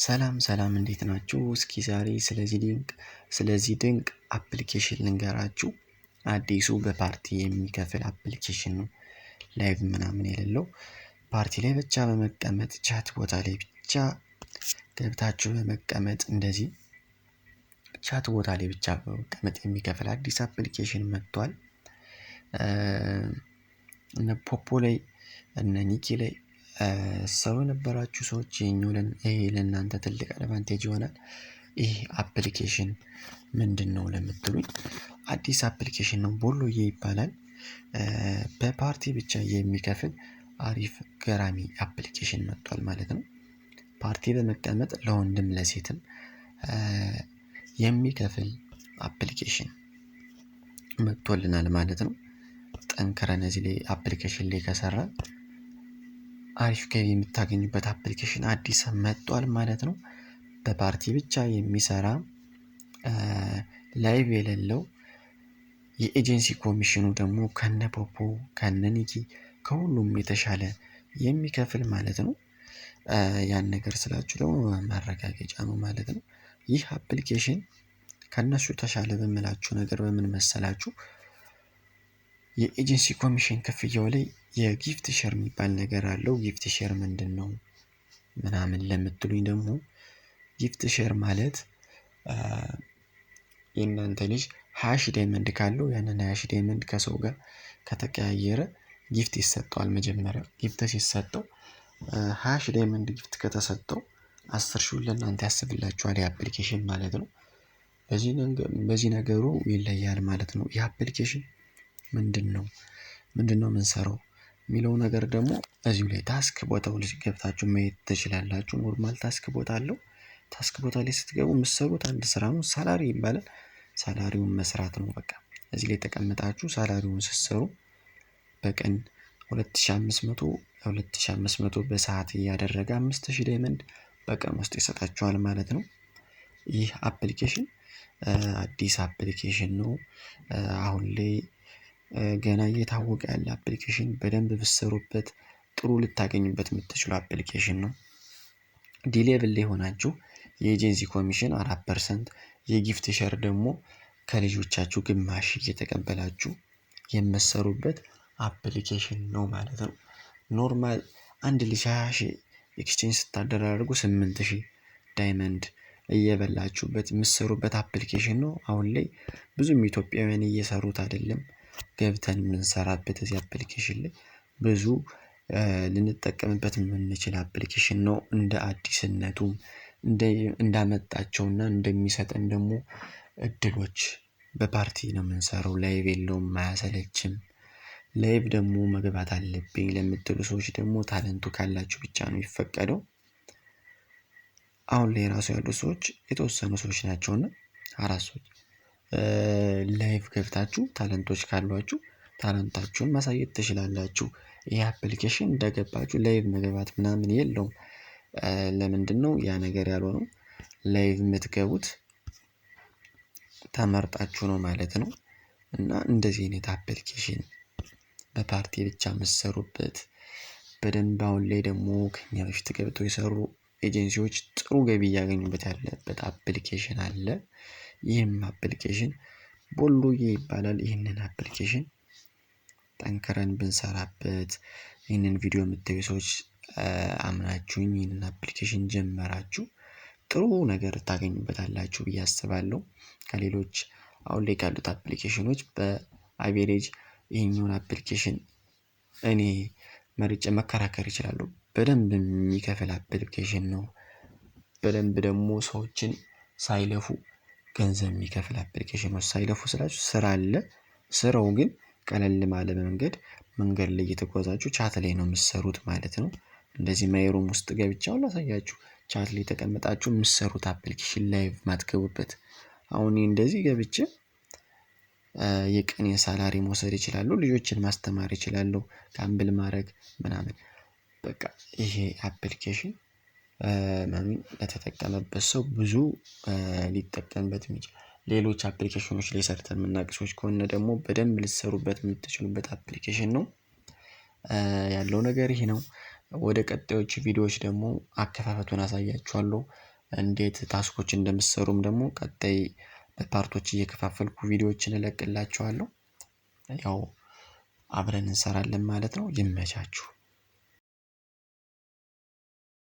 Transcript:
ሰላም ሰላም እንዴት ናችሁ? እስኪ ዛሬ ስለዚህ ድንቅ አፕሊኬሽን ልንገራችሁ። አዲሱ በፓርቲ የሚከፍል አፕሊኬሽን ነው። ላይቭ ምናምን የሌለው ፓርቲ ላይ ብቻ በመቀመጥ ቻት ቦታ ላይ ብቻ ገብታችሁ በመቀመጥ እንደዚህ ቻት ቦታ ላይ ብቻ በመቀመጥ የሚከፍል አዲስ አፕሊኬሽን መጥቷል። እነ ፖፖ ላይ እነ ኒኪ ላይ ሰው የነበራችሁ ሰዎች ይሄ ለእናንተ ትልቅ አድቫንቴጅ ይሆናል። ይህ አፕሊኬሽን ምንድነው ለምትሉኝ አዲስ አፕሊኬሽን ነው። ቦሎዬ ይባላል። በፓርቲ ብቻ የሚከፍል አሪፍ ገራሚ አፕሊኬሽን መጥቷል ማለት ነው። ፓርቲ በመቀመጥ ለወንድም ለሴትም የሚከፍል አፕሊኬሽን መጥቶልናል ማለት ነው። ጠንክረን እዚህ ላይ አፕሊኬሽን ላይ ከሰራን አሪፍ ገቢ የምታገኙበት አፕሊኬሽን አዲስ መጥቷል ማለት ነው። በፓርቲ ብቻ የሚሰራ ላይቭ የሌለው የኤጀንሲ ኮሚሽኑ ደግሞ ከነ ፖፖ ከነ ኒኪ ከሁሉም የተሻለ የሚከፍል ማለት ነው። ያን ነገር ስላችሁ ደግሞ ማረጋገጫ ነው ማለት ነው። ይህ አፕሊኬሽን ከነሱ ተሻለ በምላችሁ ነገር በምን መሰላችሁ? የኤጀንሲ ኮሚሽን ክፍያው ላይ የጊፍት ሼር የሚባል ነገር አለው። ጊፍት ሼር ምንድነው ምናምን ለምትሉኝ ደግሞ ጊፍት ሼር ማለት የእናንተ ልጅ 20 ዳይመንድ ካለው ያንን 20 ዳይመንድ ከሰው ጋር ከተቀያየረ ጊፍት ይሰጠዋል። መጀመሪያ ጊፍት ሲሰጠው 20 ዳይመንድ ጊፍት ከተሰጠው 10 ሺህ ለእናንተ ያስብላችኋል የአፕሊኬሽን ማለት ነው። በዚህ ነገሩ ይለያል ማለት ነው። የአፕሊኬሽን ምንድነው የምንሰራው የሚለው ነገር ደግሞ እዚሁ ላይ ታስክ ቦታው ላይ ገብታችሁ ማየት ትችላላችሁ። ኖርማል ታስክ ቦታ አለው። ታስክ ቦታ ላይ ስትገቡ የምትሰሩት አንድ ስራ ነው። ሳላሪ ይባላል። ሳላሪውን መስራት ነው። በቃ እዚህ ላይ ተቀምጣችሁ ሳላሪውን ስትሰሩ በቀን 2500 በሰዓት እያደረገ 5000 ዳይመንድ በቀን ውስጥ ይሰጣችኋል ማለት ነው። ይህ አፕሊኬሽን አዲስ አፕሊኬሽን ነው። አሁን ላይ ገና እየታወቀ ያለ አፕሊኬሽን በደንብ ብትሰሩበት ጥሩ ልታገኙበት የምትችሉ አፕሊኬሽን ነው። ዲሌቭል ላይ ሆናችሁ የኤጀንሲ ኮሚሽን 4% የጊፍት ሼር ደግሞ ከልጆቻችሁ ግማሽ እየተቀበላችሁ የምትሰሩበት አፕሊኬሽን ነው ማለት ነው። ኖርማል አንድ ልጅ 20 ሺህ ኤክስቼንጅ ስታደራርጉ 8000 ዳይመንድ እየበላችሁበት የምትሰሩበት አፕሊኬሽን ነው። አሁን ላይ ብዙም ኢትዮጵያውያን እየሰሩት አይደለም። ገብተን የምንሰራበት እዚህ አፕሊኬሽን ላይ ብዙ ልንጠቀምበት የምንችል አፕሊኬሽን ነው። እንደ አዲስነቱም እንዳመጣቸውና እንደሚሰጠን ደግሞ እድሎች በፓርቲ ነው የምንሰራው። ላይቭ የለውም አያሰለችም። ላይቭ ደግሞ መግባት አለብኝ ለምትሉ ሰዎች ደግሞ ታለንቱ ካላችሁ ብቻ ነው የሚፈቀደው። አሁን ላይ ራሱ ያሉ ሰዎች የተወሰኑ ሰዎች ናቸውና 4 ሰዎች ላይቭ ገብታችሁ ታለንቶች ካሏችሁ ታለንታችሁን ማሳየት ትችላላችሁ። ይሄ አፕሊኬሽን እንደገባችሁ ላይቭ መግባት ምናምን የለውም። ለምንድነው ያ ነገር ያልሆነው? ላይቭ የምትገቡት ተመርጣችሁ ነው ማለት ነው። እና እንደዚህ አይነት አፕሊኬሽን በፓርቲ ብቻ የምትሰሩበት በደንብ አሁን ላይ ደግሞ ከኛ በፊት ገብተው የሰሩ ኤጀንሲዎች ጥሩ ገቢ እያገኙበት ያለበት አፕሊኬሽን አለ። ይህም አፕሊኬሽን ቦሎዬ ይባላል። ይህንን አፕሊኬሽን ጠንክረን ብንሰራበት ይህንን ቪዲዮ የምታዩ ሰዎች አምናችሁኝ ይህንን አፕሊኬሽን ጀመራችሁ ጥሩ ነገር ታገኙበታላችሁ ብዬ አስባለሁ። ከሌሎች አሁን ላይ ካሉት አፕሊኬሽኖች በአቬሬጅ ይሄኛውን አፕሊኬሽን እኔ መርጬ መከራከር እችላለሁ። በደንብ የሚከፍል አፕሊኬሽን ነው። በደንብ ደግሞ ሰዎችን ሳይለፉ ገንዘብ የሚከፍል አፕሊኬሽን ነው። ሳይለፉ ስላችሁ ስራ አለ። ስራው ግን ቀለል ባለ መንገድ ላይ እየተጓዛችሁ ቻት ላይ ነው የምትሰሩት ማለት ነው። እንደዚህ ማይሮም ውስጥ ገብቼ አሁን ላሳያችሁ ቻት ላይ ተቀምጣችሁ የምትሰሩት አፕሊኬሽን ላይቭ ማትገቡበት። አሁን እንደዚህ ገብቼ የቀን ሳላሪ መውሰድ እችላለሁ። ልጆችን ማስተማር እችላለሁ። ጋምብል ማድረግ ምናምን በቃ ይሄ አፕሊኬሽን ለተጠቀመበት ሰው ብዙ ሊጠቀምበት የሚችል ሌሎች አፕሊኬሽኖች ላይ ሰርተን የምናውቅ ሰዎች ከሆነ ደግሞ በደንብ ልትሰሩበት የምትችሉበት አፕሊኬሽን ነው። ያለው ነገር ይሄ ነው። ወደ ቀጣዮቹ ቪዲዮዎች ደግሞ አከፋፈቱን አሳያችኋለሁ። እንዴት ታስኮች እንደምትሰሩም ደግሞ ቀጣይ በፓርቶች እየከፋፈልኩ ቪዲዮዎችን እለቅላችኋለሁ። ያው አብረን እንሰራለን ማለት ነው። ይመቻችሁ።